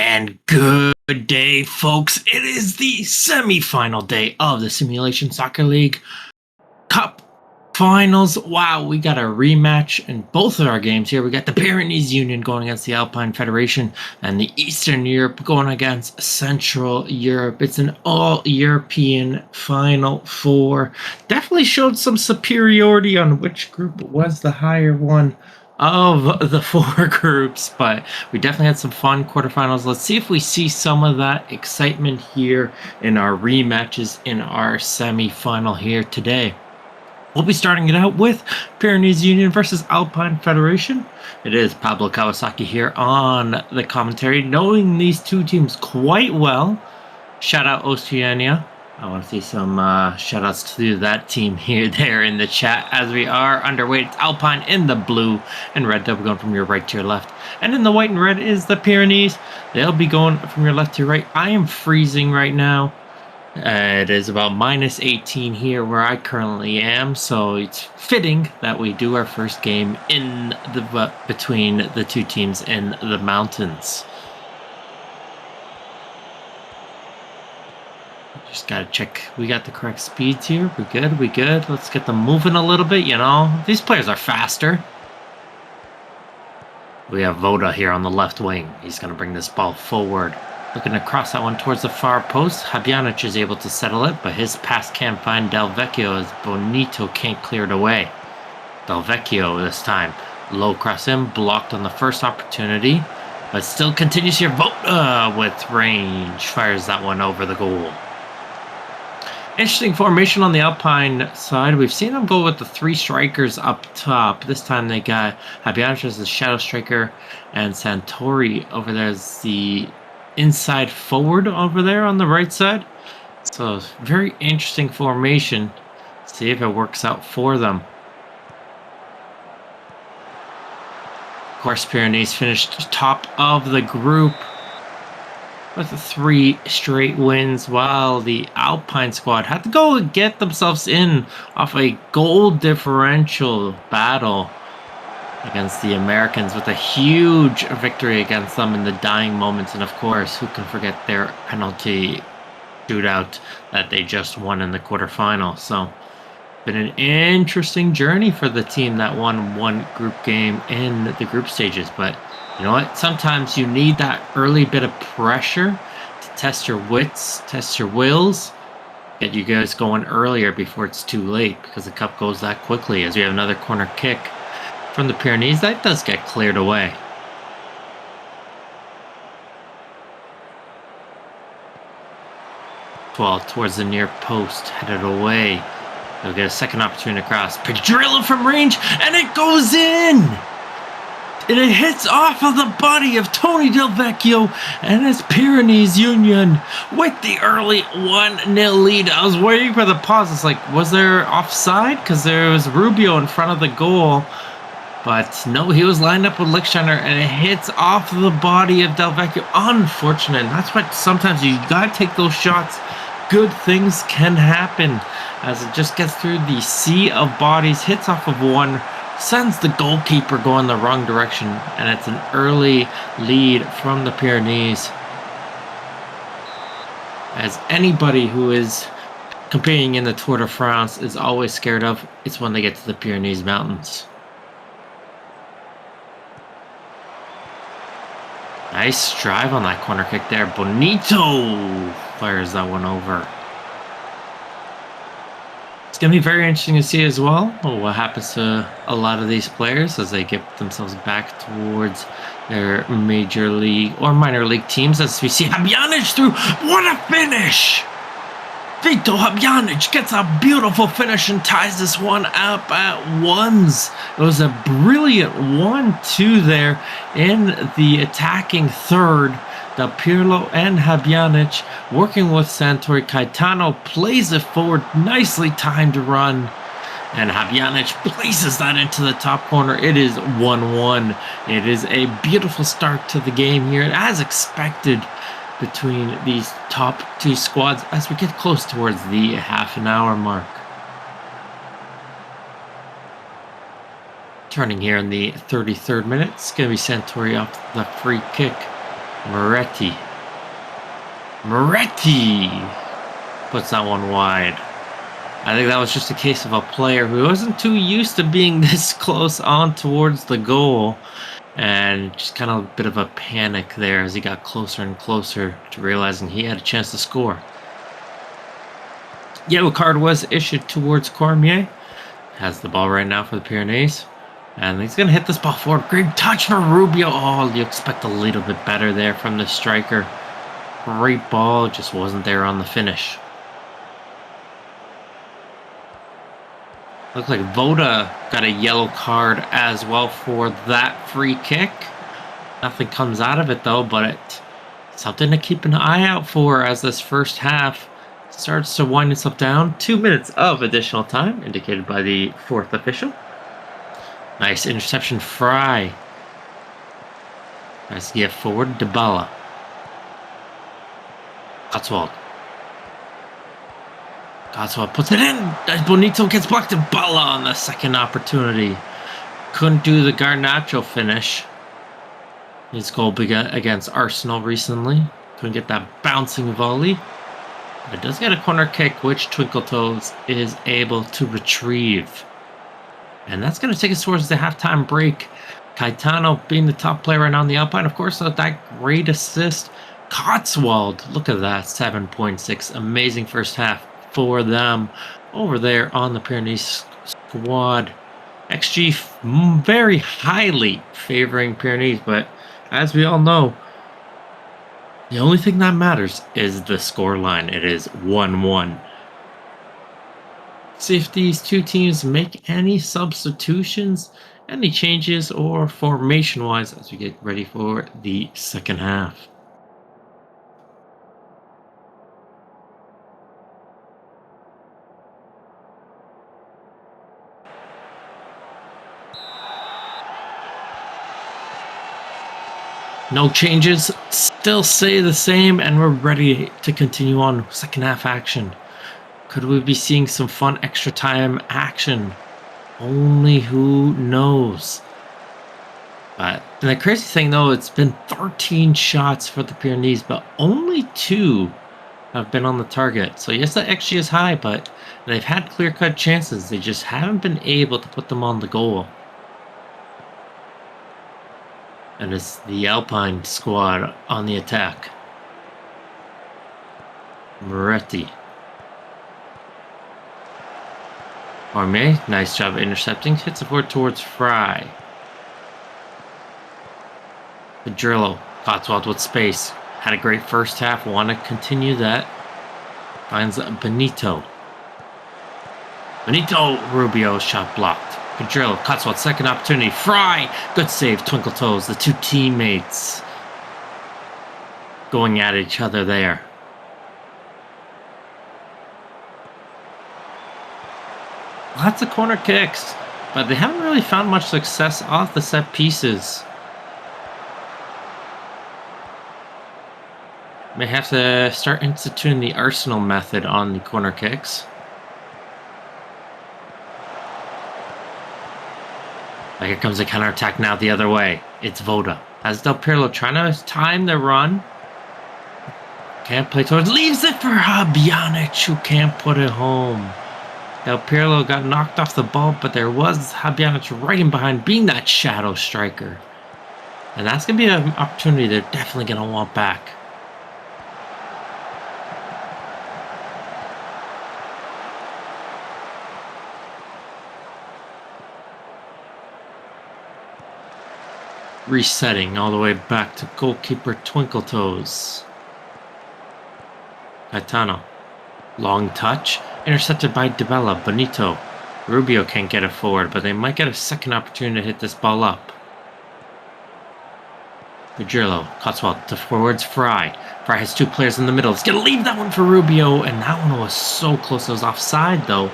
And good day, folks. It is the semi-final day of the Simulation Soccer League Cup Finals. Wow, we got a rematch in both of our games here. We got the Pyrenees Union going against the Alpine Federation and the Eastern Europe going against Central Europe. It's an all-European Final Four. Definitely showed some superiority on which group was the higher one of the four groups, but we definitely had some fun quarterfinals. Let's see if we see some of that excitement here in our rematches in our semi-final here today. We'll be starting it out with Pyrenees Union versus Alpine Federation. It is Pablo Kawasaki here on the commentary, knowing these two teams quite well. Shout out Oceania. I want to see some shout outs to that team there in the chat as we are underway. It's Alpine in the blue and red. They'll be going from your right to your left. And in the white and red is the Pyrenees. They'll be going from your left to your right. I am freezing right now. It is about minus 18 here where I currently am, so it's fitting that we do our first game in the between the two teams in the mountains. Just gotta check we got the correct speeds here. We good. Let's get them moving a little bit, you know. These players are faster. We have Voda here on the left wing. He's gonna bring this ball forward. Looking to cross that one towards the far post. Habjanic is able to settle it, but his pass can't find Del Vecchio as Bonito can't clear it away. Del Vecchio this time. Low cross in, blocked on the first opportunity, but still continues here. Voda with range. Fires that one over the goal. Interesting formation on the Alpine side. We've seen them go with the three strikers up top. This time they got Habjanic as the shadow striker and Santori over there as the inside forward over there on the right side. So very interesting formation. See if it works out for them. Of course, Pyrenees finished top of the group with 3 straight wins, while the Alpine squad had to go and get themselves in off a goal differential battle against the Americans with a huge victory against them in the dying moments. And of course, who can forget their penalty shootout that they just won in the quarterfinal. So been an interesting journey for the team that won one group game in the group stages. But you know what? Sometimes you need that early bit of pressure to test your wits, test your wills, get you guys going earlier before it's too late, because the cup goes that quickly. As we have another corner kick from the Pyrenees, that does get cleared away. Well, towards the near post, headed away. They'll get a second opportunity to cross. Pedrillo from range, and it goes in! And it hits off of the body of Tony Del Vecchio and his Pyrenees Union with the early 1-0 lead. I was waiting for the pause. It's like, was there offside? Because there was Rubio in front of the goal. But no, he was lined up with Lichtsteiner, and it hits off the body of Del Vecchio. Unfortunate. That's what sometimes you got to take those shots. Good things can happen as it just gets through the sea of bodies, hits off of one, sends the goalkeeper going the wrong direction, and it's an early lead from the Pyrenees. As anybody who is competing in the Tour de France is always scared of, it's when they get to the Pyrenees Mountains. Nice drive on that corner kick there. Bonito fires that one over. It's going to be very interesting to see as well what happens to a lot of these players as they get themselves back towards their major league or minor league teams. As we see Habjanic through. What a finish! Vito Habjanic gets a beautiful finish and ties this one up at ones. It was a brilliant 1-2 there in the attacking third. Del Pirlo and Habjanic working with Santori. Caetano plays it forward, nicely timed run, and Habjanic places that into the top corner. It is 1-1. It is a beautiful start to the game here, as expected between these top two squads as we get close towards the half-an-hour mark. Turning here in the 33rd minute, it's going to be Santori off the free kick. Moretti. Moretti puts that one wide. I think that was just a case of a player who wasn't too used to being this close on towards the goal. And just kind of a bit of a panic there as he got closer and closer to realizing he had a chance to score. Yellow card was issued towards Cormier. Has the ball right now for the Pyrenees. And he's going to hit this ball forward. Great touch for Rubio. Oh, you expect a little bit better there from the striker. Great ball, just wasn't there on the finish. Looks like Voda got a yellow card as well for that free kick. Nothing comes out of it though, but it's something to keep an eye out for as this first half starts to wind itself down. 2 minutes of additional time indicated by the fourth official. Nice interception, Fry. Nice get forward, Dybala. Cotswold puts it in. Bonito gets blocked. Dybala on the second opportunity. Couldn't do the Garnacho finish. His goal against Arsenal recently. Couldn't get that bouncing volley. But it does get a corner kick, which Twinkletoes is able to retrieve. And that's going to take us towards the halftime break. Caetano being the top player right now on the Alpine. Of course, that great assist. Cotswold, look at that, 7.6. Amazing first half for them over there on the Pyrenees squad. XG very highly favoring Pyrenees, but as we all know, the only thing that matters is the score line. It is 1-1. See if these two teams make any substitutions, any changes, or formation-wise as we get ready for the second half. No changes, still stay the same, and we're ready to continue on second half action. Could we be seeing some fun extra time action? Only who knows. But the crazy thing though, it's been 13 shots for the Pyrenees, but only 2 have been on the target. So yes, the XG is high, but they've had clear-cut chances. They just haven't been able to put them on the goal. And it's the Alpine squad on the attack. Moretti. Arme, nice job intercepting. Hits the forward towards Fry. Pedrillo. Cotswold with space. Had a great first half. Want to continue that. Finds Benito. Rubio shot blocked. Pedrillo, Cotswold, second opportunity. Fry, good save. Twinkletoes, the two teammates going at each other there. Lots of corner kicks, but they haven't really found much success off the set pieces. May have to start instituting the Arsenal method on the corner kicks. Here comes the counterattack now the other way. It's Voda. As Del Pirlo trying to time the run. Can't play towards. Leaves it for Habjanic, who can't put it home. Del Pirlo got knocked off the ball, but there was Habjanic right in behind, being that shadow striker. And that's going to be an opportunity they're definitely going to want back. Resetting all the way back to goalkeeper Twinkletoes. Caetano. Long touch. Intercepted by Dybala. Benito. Rubio can't get it forward, but they might get a second opportunity to hit this ball up. Pedrillo. Cotswold to forwards Fry. Fry has 2 players in the middle. He's going to leave that one for Rubio, and that one was so close. It was offside, though.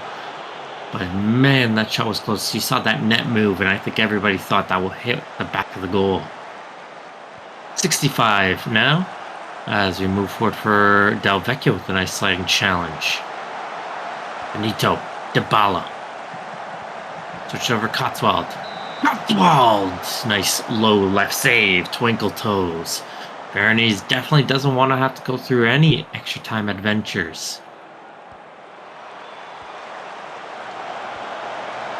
But man, that shot was close. You saw that net move, and I think everybody thought that would hit the back of the goal. 65 now, as we move forward for Del Vecchio with a nice sliding challenge. Benito, Dybala. Switch over Cotswold. Nice low left save. Twinkletoes Pyrenees definitely doesn't want to have to go through any extra time adventures.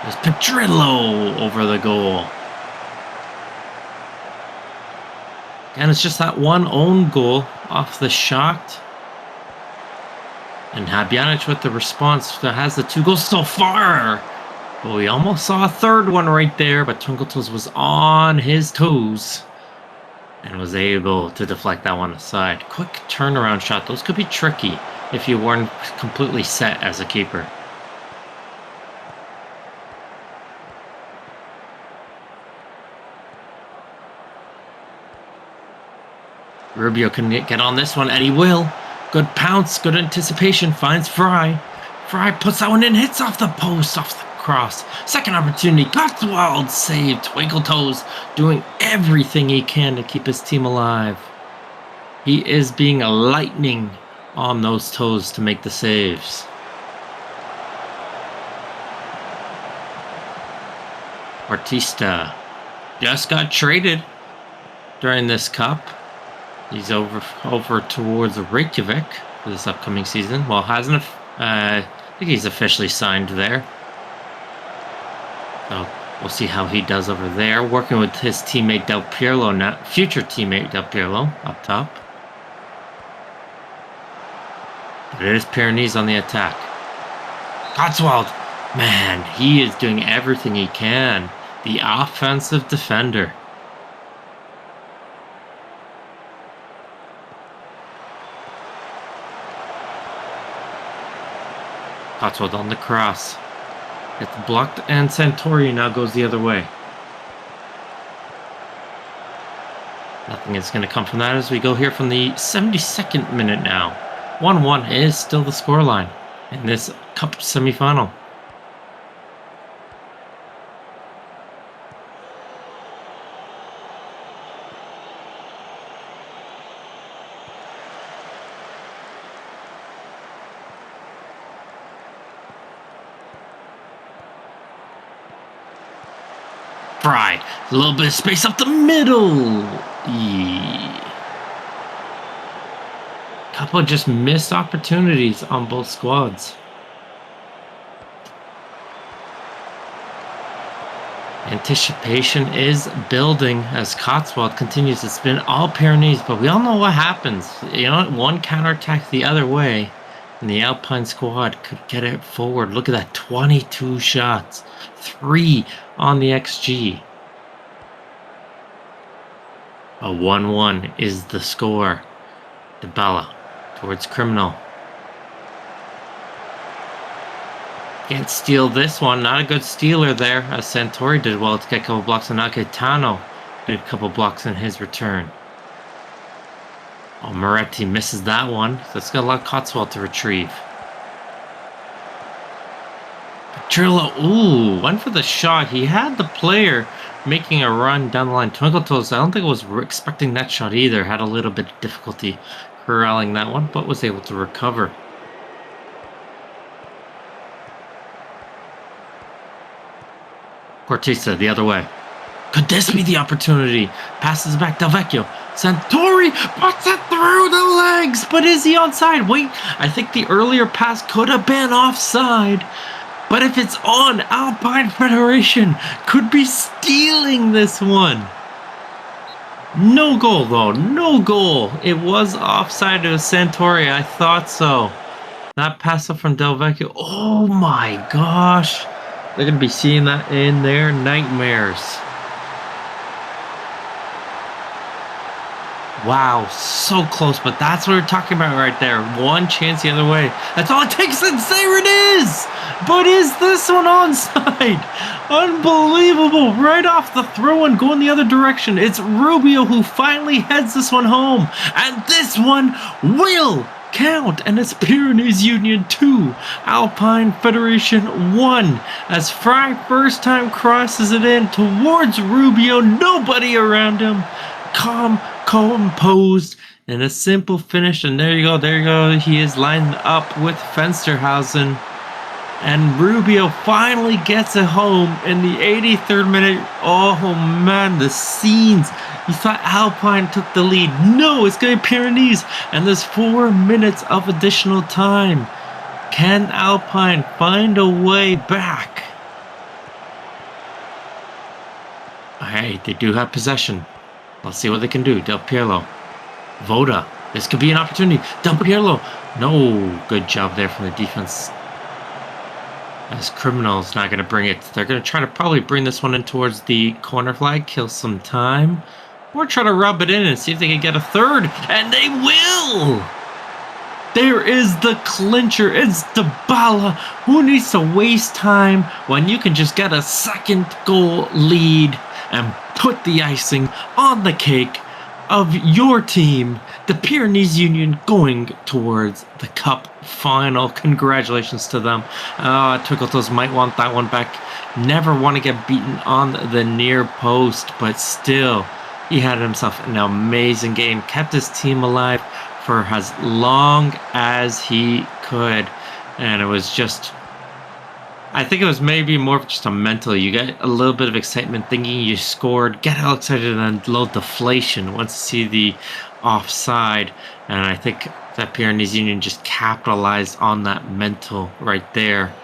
There's Pedrillo over the goal. And it's just that one own goal off the shot. And Habjanic with the response that has the 2 goals so far. But we almost saw a third one right there, but Twinkletoes was on his toes and was able to deflect that one aside. Quick turnaround shot. Those could be tricky if you weren't completely set as a keeper. Rubio can get on this one, and he will. Good pounce, good anticipation, finds Fry. Fry puts that one in, hits off the post, off the cross. Second opportunity, Cotswold save. Twinkletoes doing everything he can to keep his team alive. He is being a lightning on those toes to make the saves. Artista just got traded during this cup. He's over towards Reykjavik for this upcoming season. Well, hasn't I think he's officially signed there. So we'll see how he does over there. Working with his teammate Del Pirlo now, future teammate Del Pirlo up top. But it is Pyrenees on the attack. Cotswold, man, he is doing everything he can. The offensive defender. Cotswold on the cross. It's blocked, and Santori now goes the other way. Nothing is going to come from that as we go here from the 72nd minute now. 1-1 is still the scoreline in this cup semi-final. Fry, a little bit of space up the middle. Couple of just missed opportunities on both squads. Anticipation is building as Cotswold continues to spin all Pyrenees, but we all know what happens. You know, one counterattack the other way, and the Alpine squad could get it forward. Look at that, 22 shots, 3 on the XG. A 1-1 is the score. DeBella towards Criminal. Can't steal this one. Not a good stealer there, as Santori did well to get a couple blocks, and Naketano did a couple blocks in his return. Oh, Moretti misses that one. So it's got a lot of Cotswold to retrieve. Petrillo, ooh, went for the shot. He had the player making a run down the line. Twinkletoes, I don't think I was expecting that shot either. Had a little bit of difficulty corralling that one, but was able to recover. Cortesa the other way. Could this be the opportunity? Passes back Del Vecchio. Santori puts it through the legs, but is he onside? Wait, I think the earlier pass could have been offside. But if it's on, Alpine Federation could be stealing this one. No goal, though. No goal. It was offside. It was Santori. I thought so. That pass up from Del Vecchio. Oh, my gosh. They're going to be seeing that in their nightmares. Wow, so close, but that's what we're talking about right there. One chance the other way. That's all it takes, and there it is! But is this one onside? Unbelievable. Right off the throw and going the other direction. It's Rubio who finally heads this one home. And this one will count. And it's Pyrenees Union 2, Alpine Federation 1. As Fry first time crosses it in towards Rubio. Nobody around him. Composed, and a simple finish, and there you go, he is lined up with Fensterhausen. And Rubio finally gets it home in the 83rd minute. Oh man, the scenes. You thought Alpine took the lead. No, it's going to be Pyrenees. And there's 4 minutes of additional time. Can Alpine find a way back? Alright, they do have possession. Let's see what they can do. Del Piero. Voda. This could be an opportunity. Del Piero. No, good job there from the defense. As Criminal's not going to bring it. They're going to try to probably bring this one in towards the corner flag. Kill some time. Or try to rub it in and see if they can get a third. And they will! There is the clincher. It's Dybala. Who needs to waste time when you can just get a second goal lead and put the icing on the cake of your team, the Pyrenees Union, going towards the cup final. Congratulations to them. Tuchel might want that one back. Never want to get beaten on the near post, but still, he had himself an amazing game. Kept his team alive for as long as he could, and it was just, I think it was maybe more of just a mental. You get a little bit of excitement thinking you scored, get all excited, and then low deflation once you see the offside. And I think that Pyrenees Union just capitalized on that mental right there.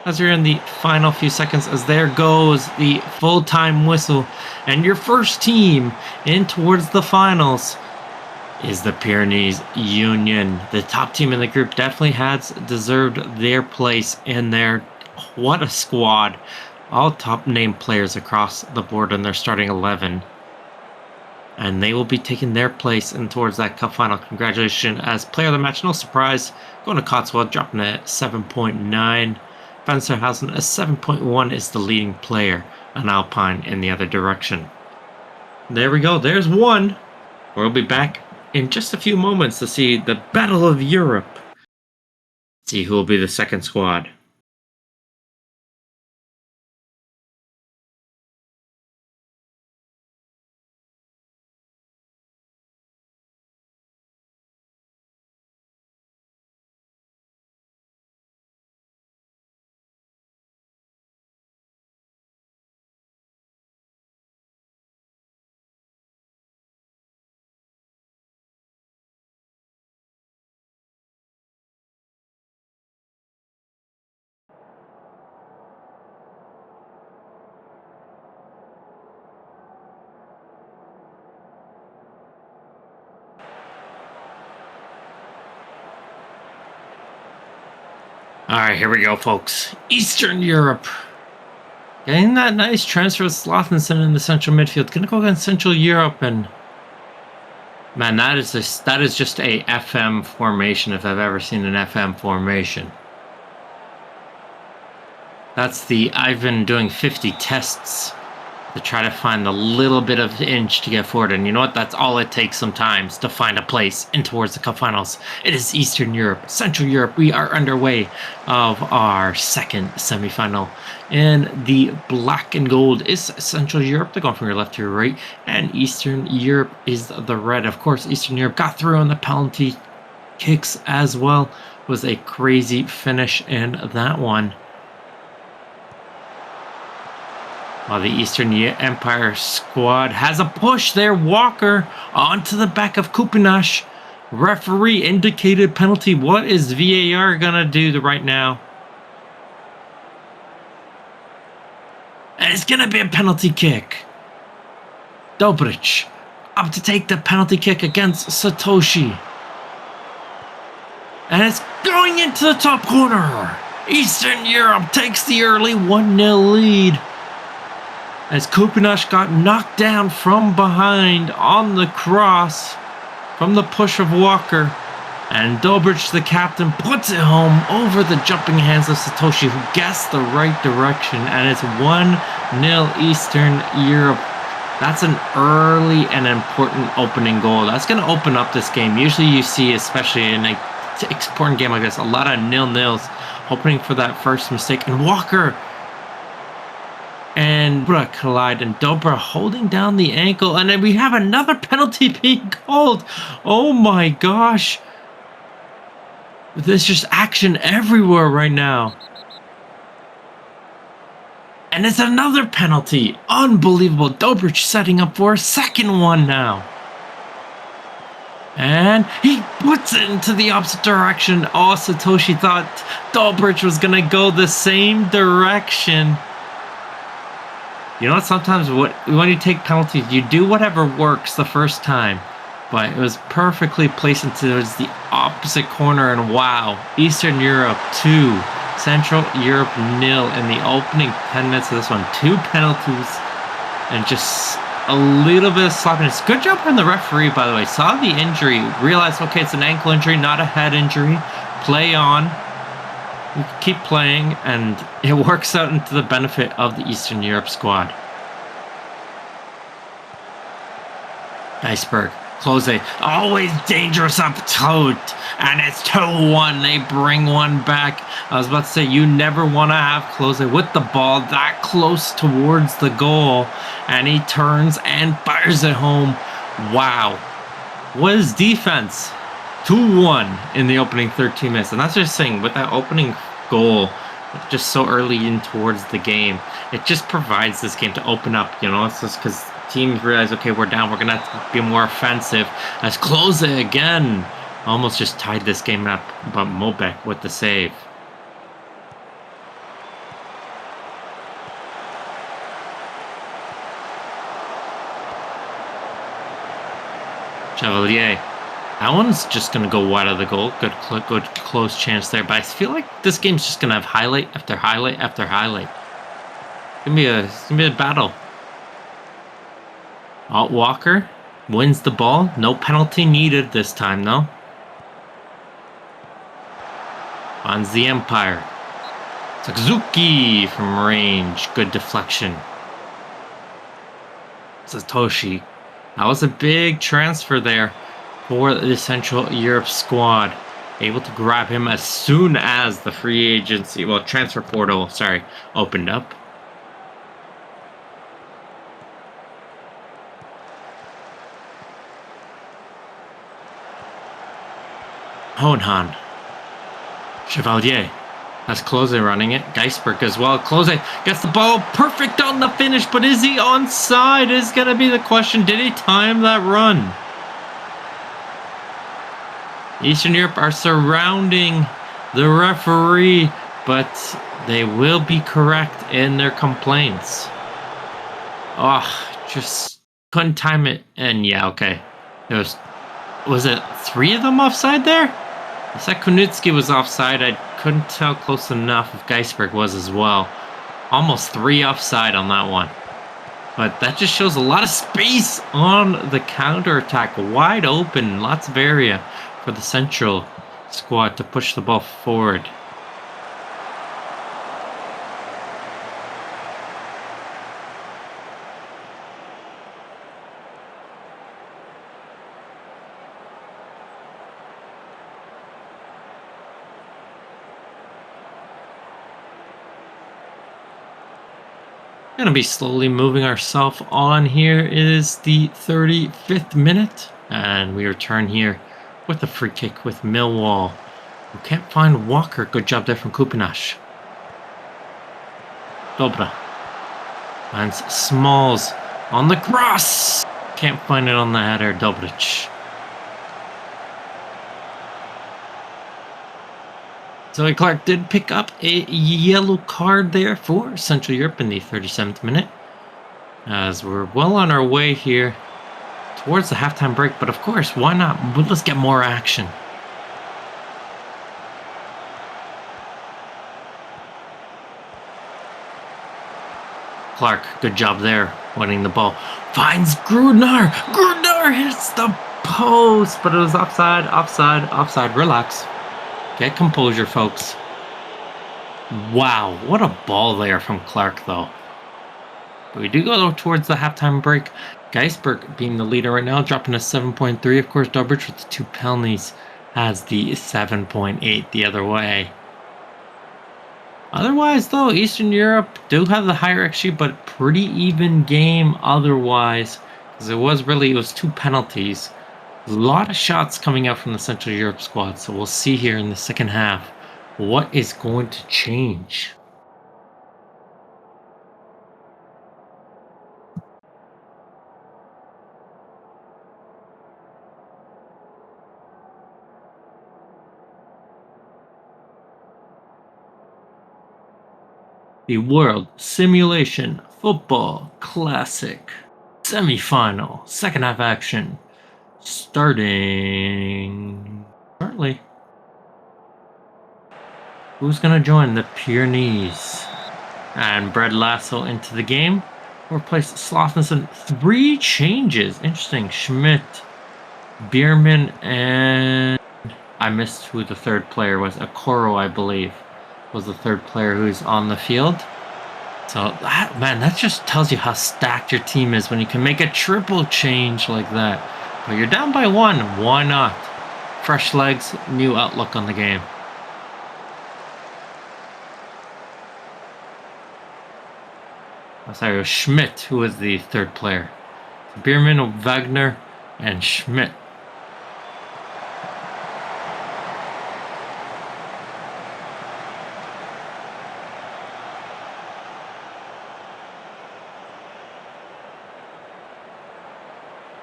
As we're in the final few seconds, as there goes the full-time whistle, and your first team in towards the finals is the Pyrenees Union. The top team in the group definitely has deserved their place in there. What a squad. All top name players across the board in their starting 11. And they will be taking their place in towards that cup final. Congratulations as player of the match. No surprise. Going to Cotswold, dropping at 7.9. Fensterhausen, a 7.1 is the leading player. And Alpine in the other direction. There we go. There's one. We'll be back in just a few moments to see the Battle of Europe. See who will be the second squad. Alright, here we go, folks. Eastern Europe. Getting that nice transfer with Slothenson in the central midfield. Gonna go against Central Europe, and man, that is just a FM formation if I've ever seen an FM formation. That's the Ivan doing 50 tests to try to find the little bit of inch to get forward. And you know what? That's all it takes sometimes to find a place in towards the cup finals. It is Eastern Europe, Central Europe. We are underway of our second semifinal. And the black and gold is Central Europe. They're going from your left to your right. And Eastern Europe is the red. Of course, Eastern Europe got through on the penalty kicks as well. It was a crazy finish in that one. While the Eastern Empire squad has a push there. Walker onto the back of Kupinash. Referee indicated penalty. What is VAR going to do right now? And it's going to be a penalty kick. Dobric up to take the penalty kick against Satoshi. And it's going into the top corner. Eastern Europe takes the early 1-0 lead. As Kupinash got knocked down from behind on the cross from the push of Walker. And Dobric, the captain, puts it home over the jumping hands of Satoshi, who guessed the right direction. And it's 1-0 Eastern Europe. That's an early and important opening goal. That's going to open up this game. Usually you see, especially in an important game like this, a lot of 0-0s, hoping for that first mistake. And Walker and Dobra collide, and Dobra holding down the ankle, and then we have another penalty being called. Oh my gosh. There's just action everywhere right now. And it's another penalty. Unbelievable. Dobrich setting up for a second one now. And he puts it into the opposite direction. Oh, Satoshi thought Dobrich was going to go the same direction. You know what? Sometimes when you take penalties, you do whatever works the first time. But it was perfectly placed into the opposite corner. And wow, Eastern Europe 2, Central Europe 0 in the opening 10 minutes of this one. 2 penalties and just a little bit of sloppiness. Good job from the referee, by the way. Saw the injury, realized, okay, it's an ankle injury, not a head injury. Play on. You keep playing, and it works out into the benefit of the Eastern Europe squad. Iceberg. Close, always dangerous up top, and it's 2-1. They bring one back. I was about to say, you never want to have Close with the ball that close towards the goal, and he turns and fires it home. Wow. What is defense? 2-1 in the opening 13 minutes, and that's just saying, with that opening goal, just so early in towards the game, it just provides this game to open up, you know. It's just because teams realize, okay, we're down, we're gonna have to be more offensive. Let's close it again. Almost just tied this game up, but Mobek with the save. Chevalier. That one's just going to go wide of the goal. Good close chance there. But I feel like this game's just going to have highlight after highlight after highlight. It's going to be a battle. Alt Walker wins the ball. No penalty needed this time, though. Finds the Empire. Suzuki from range. Good deflection. Satoshi. That was a big transfer there for the Central Europe squad. Able to grab him as soon as the free agency, well, transfer portal, opened up. Hohenhan. Chevalier. That's Close running it. Geisberg as well. Close gets the ball perfect on the finish, but is he onside? Is going to be the question. Did he time that run? Eastern Europe are surrounding the referee, but they will be correct in their complaints. Oh, just couldn't time it. And yeah, okay. Was it 3 of them offside there? I said Kunitsky was offside. I couldn't tell close enough if Geisberg was as well. Almost 3 offside on that one. But that just shows a lot of space on the counterattack. Wide open, lots of area for the Central squad to push the ball forward. Gonna be slowly moving ourselves on here. It is the 35th minute, and we return here with a free kick with Millwall. We can't find Walker. Good job there from Kupinash. Dobra. Finds Smalls on the cross. Can't find it on the header. Dobrich. Zoe Clark did pick up a yellow card there for Central Europe in the 37th minute. As we're well on our way here towards the halftime break. But of course, why not? Let's get more action. Clark, good job there, winning the ball. Finds Grudnar. Grudnar hits the post, but it was offside, offside, offside. Relax. Get composure, folks. Wow, what a ball there from Clark, though. But we do go towards the halftime break. Geisberg being the leader right now, dropping a 7.3. Of course, Dobrich with the 2 penalties has the 7.8 the other way. Otherwise, though, Eastern Europe do have the higher XG, but pretty even game otherwise. Because it was 2 penalties. A lot of shots coming out from the Central Europe squad, so we'll see here in the second half what is going to change. the World Simulation Football Classic semi-final, second half action, starting shortly. Who's going to join the Pyrenees? And Brad Lasso into the game. Replace Slothnison. 3 changes. Interesting. Schmidt, Bierman, and I missed who the third player was. Okoro, I believe, was the third player who's on the field. So, that just tells you how stacked your team is when you can make a triple change like that. But you're down by 1. Why not? Fresh legs, new outlook on the game. Sorry, it was Schmidt who was the third player. Bierman, Wagner, and Schmidt.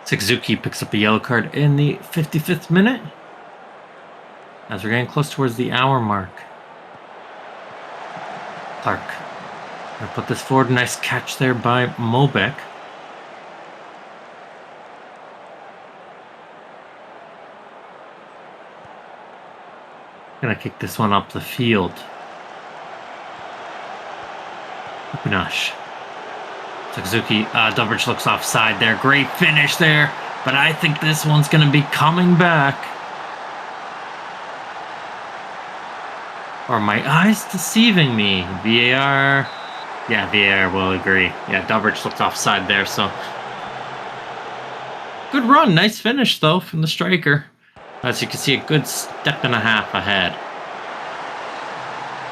Suzuki picks up a yellow card in the 55th minute. As we're getting close towards the hour mark. Clark. Gonna put this forward. Nice catch there by Mobek. Gonna kick this one up the field. Upinash. Suzuki, Durbridge looks offside there. Great finish there. But I think this one's going to be coming back. Are my eyes deceiving me? VAR. Yeah, VAR will agree. Yeah, Durbridge looked offside there, so. Good run. Nice finish, though, from the striker. As you can see, a good step and a half ahead.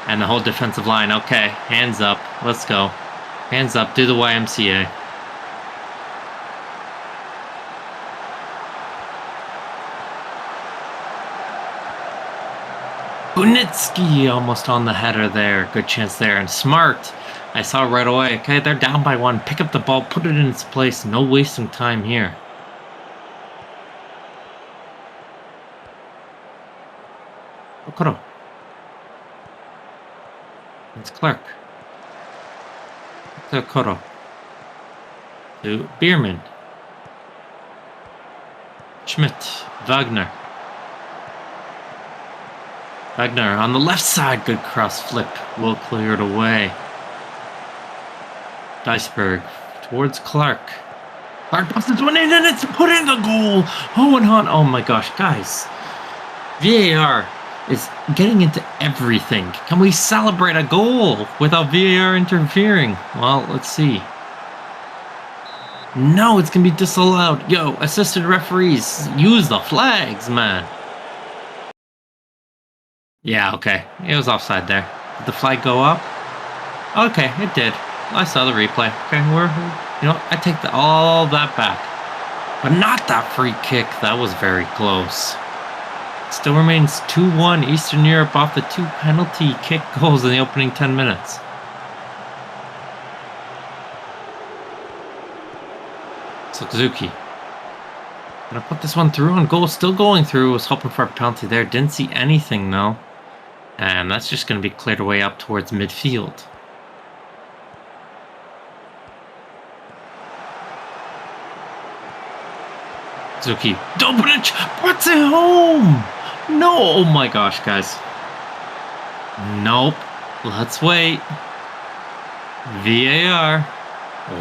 And the whole defensive line. Okay, hands up. Let's go. Hands up, do the YMCA. Bunitsky almost on the header there. Good chance there. And Smart, I saw right away. Okay, they're down by 1. Pick up the ball, put it in its place. No wasting time here. Okoro. It's Clark. To Okoro. To Bierman. Schmidt. Wagner. Wagner on the left side. Good cross flip. Will clear it away. Diceberg towards Clark. Clark busts this one in and it's put in the goal. Owen Hunt. Oh my gosh, guys. VAR is getting into everything. Can we celebrate a goal without VAR interfering? Well, let's see. No, it's going to be disallowed. Yo, assistant referees, use the flags, man. Yeah, okay. It was offside there. Did the flag go up? Okay, it did. I saw the replay. Okay, I take all that back. But not that free kick. That was very close. Still remains 2-1 Eastern Europe off the 2 penalty kick goals in the opening 10 minutes. Suzuki. Gonna put this one through on goal. Still going through. Was hoping for a penalty there. Didn't see anything though. And that's just gonna be cleared away up towards midfield. Suzuki. Durbridge puts it home! No! Oh my gosh, guys. Nope. Let's wait. VAR.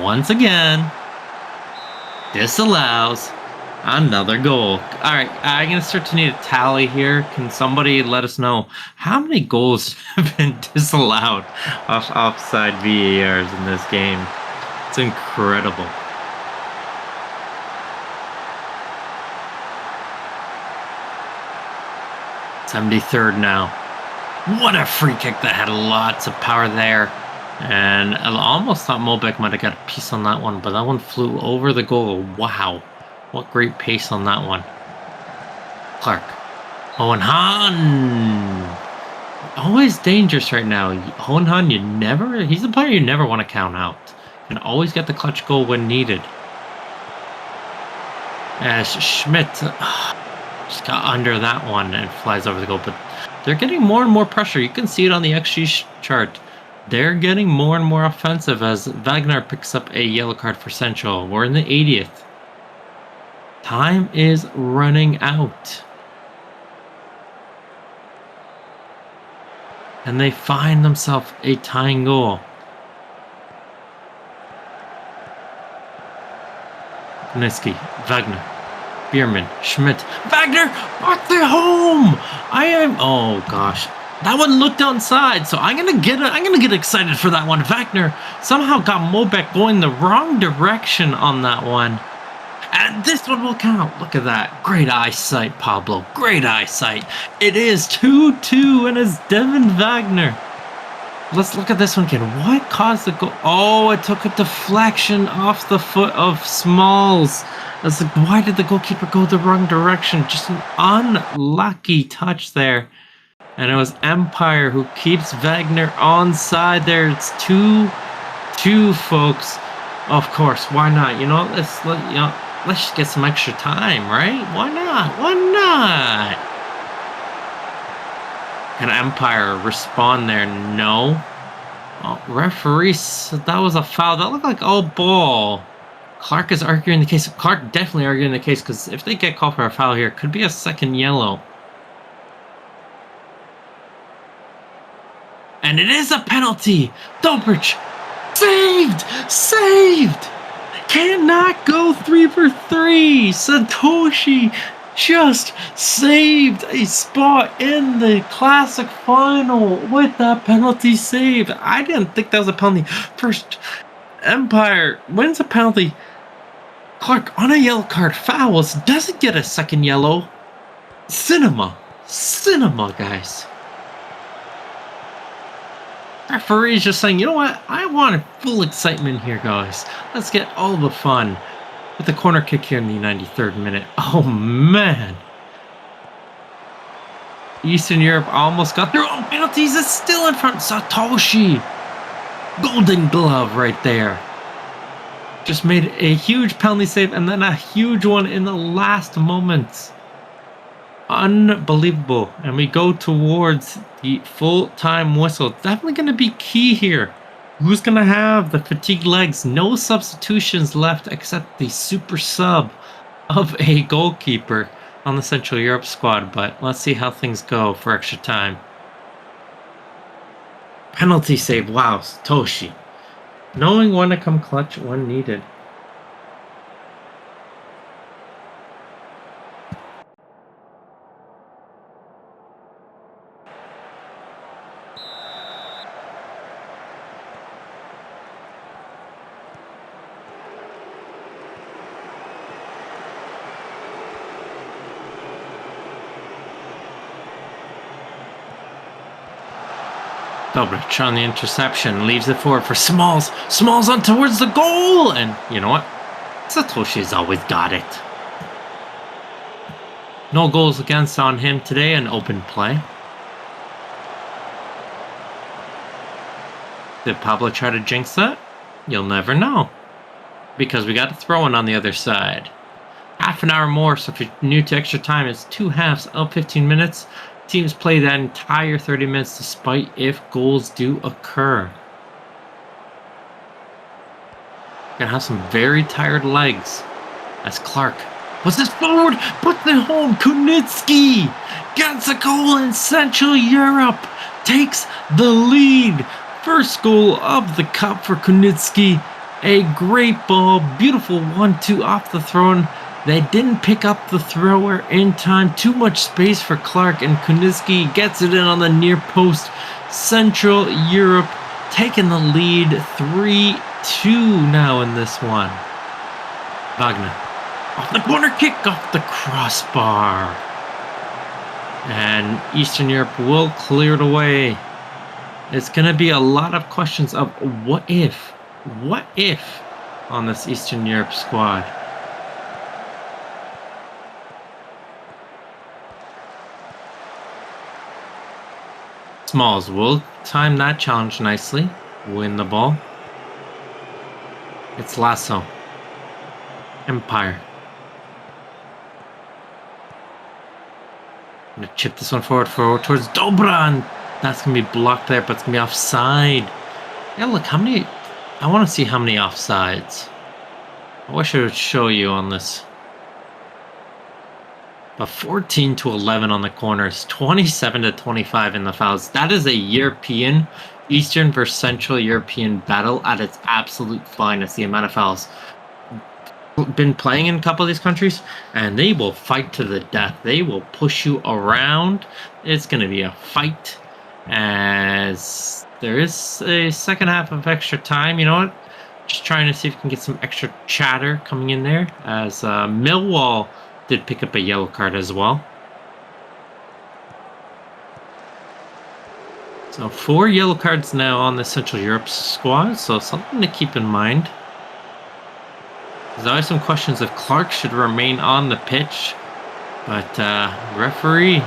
Once again. Disallows another goal. Alright, I'm going to start to need a tally here. Can somebody let us know how many goals have been disallowed off offside VARs in this game? It's incredible. '73rd now. What a free kick that had lots of power there. And I almost thought Mobek might have got a piece on that one, but that one flew over the goal. Wow. What great pace on that one. Clark. Owen Han. Always dangerous right now. Owen Han, he's a player you never want to count out. You can always get the clutch goal when needed. As Schmidt just got under that one and flies over the goal, but they're getting more and more pressure. You can see it on the XG chart. They're getting more and more offensive as Wagner picks up a yellow card for Central. We're in the 80th. Time is running out. And they find themselves a tying goal. Niski, Wagner, Bierman, Schmidt, Wagner, back to home! Oh gosh. That one looked outside, so I'm gonna get excited for that one. Wagner somehow got Mobeck going the wrong direction on that one. And this one will count. Look at that. Great eyesight, Pablo. Great eyesight. It is 2-2 and it's Devin Wagner. Let's look at this one again. What caused the goal? Oh, it took a deflection off the foot of Smalls. Why did the goalkeeper go the wrong direction? Just an unlucky touch there. And it was Empire who keeps Wagner onside there. It's 2-2, folks. Of course, why not? Let's just get some extra time, right? Why not? Why not? Can Empire respond there? No. Oh, referee said that was a foul. That looked like all ball. Clark is arguing the case. Clark definitely arguing the case because if they get called for a foul here, it could be a second yellow. And it is a penalty. Dobrich. Saved! Cannot go 3 for 3. Satoshi just saved a spot in the Classic final with that penalty save. I didn't think that was a penalty. First, Empire wins a penalty. Clark on a yellow card fouls, doesn't get a second yellow. Cinema, guys. Referee's just saying, you know what? I want full excitement here, guys. Let's get all the fun. With the corner kick here in the 93rd minute. Oh, man. Eastern Europe almost got their own penalties. It's still in front. Satoshi. Golden glove right there. Just made a huge penalty save and then a huge one in the last moments. Unbelievable. And we go towards the full-time whistle. Definitely going to be key here. Who's going to have the fatigued legs? No substitutions left except the super sub of a goalkeeper on the Central Europe squad. But let's see how things go for extra time. Penalty save. Wow, Satoshi. Knowing when to come clutch when needed. Dobrich on the interception, leaves it forward for Smalls. Smalls on towards the goal! And you know what? Satoshi's always got it. No goals against on him today, an open play. Did Pablo try to jinx that? You'll never know. Because we got a throw-in on the other side. Half an hour more, so if you're new to extra time, it's 2 halves of 15 minutes. Teams play that entire 30 minutes despite if goals do occur. Gonna have some very tired legs as Clark puts this forward, puts it home. Kunitsky gets a goal in Central Europe, takes the lead. First goal of the cup for Kunitsky. A great ball, beautiful 1-2 off the throw-in. They didn't pick up the thrower in time. Too much space for Clark, and Kunitsky gets it in on the near post. Central Europe taking the lead 3-2 now in this one. Wagner off the corner kick, off the crossbar. And Eastern Europe will clear it away. It's going to be a lot of questions of what if on this Eastern Europe squad. Smalls will time that challenge nicely. Win the ball. It's Lasso. Empire. I'm going to chip this one forward towards Dobra. And that's going to be blocked there, but it's going to be offside. Yeah, look, how many... I want to see how many offsides. I wish I would show you on this. But 14 to 11 on the corners, 27 to 25 in the fouls. That is a European, Eastern versus Central European battle at its absolute finest. The amount of fouls. Been playing in a couple of these countries, and they will fight to the death. They will push you around. It's going to be a fight, as there is a second half of extra time. You know what? Just trying to see if we can get some extra chatter coming in there, as Millwall did pick up a yellow card as well. So 4 yellow cards now on the Central Europe squad, so something to keep in mind. There's always some questions if Clark should remain on the pitch, but referee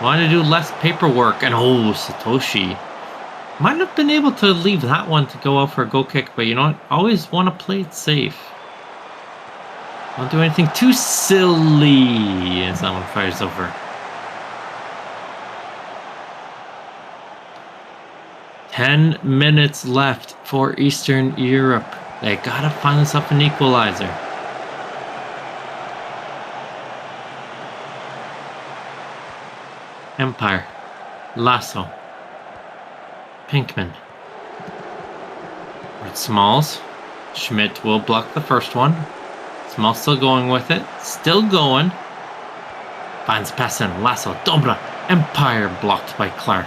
wanted to do less paperwork, and Satoshi might have been able to leave that one to go out for a goal kick, but you know what? Always want to play it safe. Don't do anything too silly as that one fires over. 10 minutes left for Eastern Europe. They gotta find themselves an equalizer. Empire. Lasso. Pinkman. Smalls. Schmidt will block the first one. Smalls still going with it. Still going. Finds pass in. Lasso. Dobra. Empire blocked by Clark.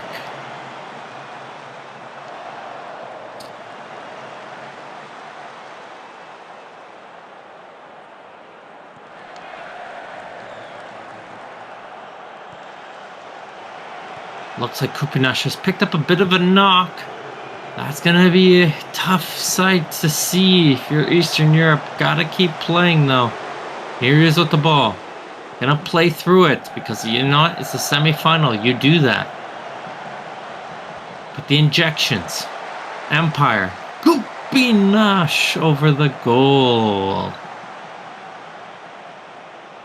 Looks like Kupinash has picked up a bit of a knock. That's going to be a tough sight to see if you're Eastern Europe. Got to keep playing, though. Here he is with the ball. Going to play through it because, you know what? It's a semi-final. You do that. But the injections. Empire. Kupinash over the goal.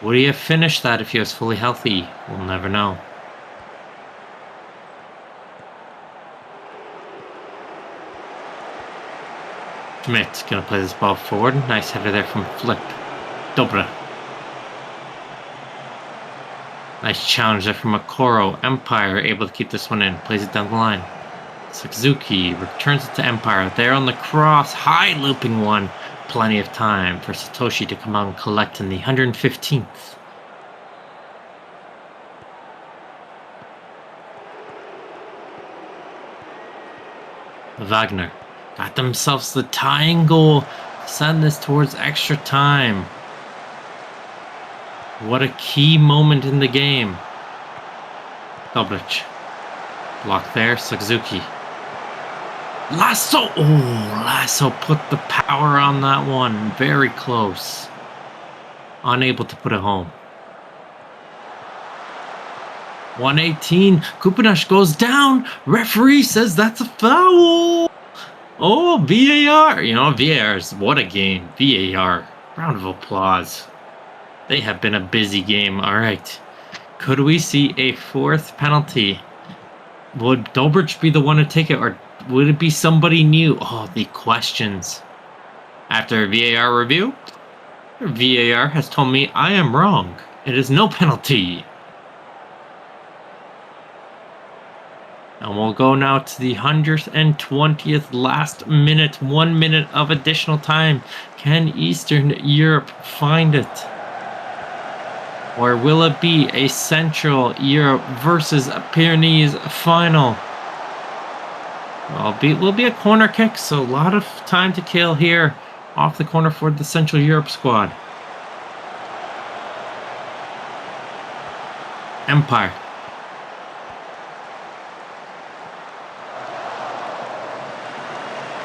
Would he have finished that if he was fully healthy? We'll never know. Schmidt gonna play this ball forward. Nice header there from Flip. Dobra. Nice challenge there from Okoro. Empire able to keep this one in. Plays it down the line. Suzuki returns it to Empire. There on the cross. High looping one. Plenty of time for Satoshi to come out and collect in the 115th. Wagner. Got themselves the tying goal. Send this towards extra time. What a key moment in the game. Dobrich. Block there. Suzuki. Lasso. Oh, Lasso put the power on that one. Very close. Unable to put it home. 118. Kupinash goes down. Referee says that's a foul. Oh, VAR. You know, VAR's what a game. VAR. Round of applause. They have been a busy game. All right. Could we see a 4th penalty? Would Dobrich be the one to take it, or would it be somebody new? Oh, the questions. After VAR review, VAR has told me I am wrong. It is no penalty. And we'll go now to the 120th last minute, 1 minute of additional time. Can Eastern Europe find it? Or will it be a Central Europe versus a Pyrenees final? Will be a corner kick, so a lot of time to kill here off the corner for the Central Europe squad. Empire.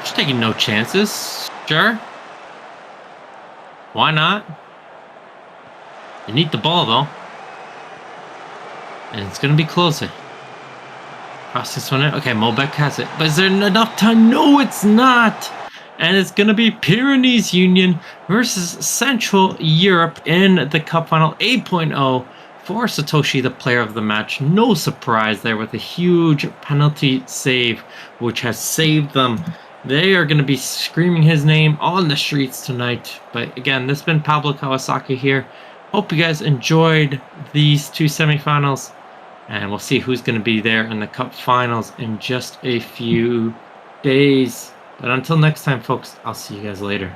Just taking no chances. Sure. Why not? You need the ball, though. And it's going to be closer. Cross this one out. Okay, Mobeck has it. But is there enough time? No, it's not. And it's going to be Pyrenees Union versus Central Europe in the Cup Final 8.0 for Satoshi, the player of the match. No surprise there with a huge penalty save, which has saved them They are going to be screaming his name on the streets tonight. But again, this has been Pablo Kawasaki here. Hope you guys enjoyed these two semifinals. And we'll see who's going to be there in the Cup finals in just a few days. But until next time, folks, I'll see you guys later.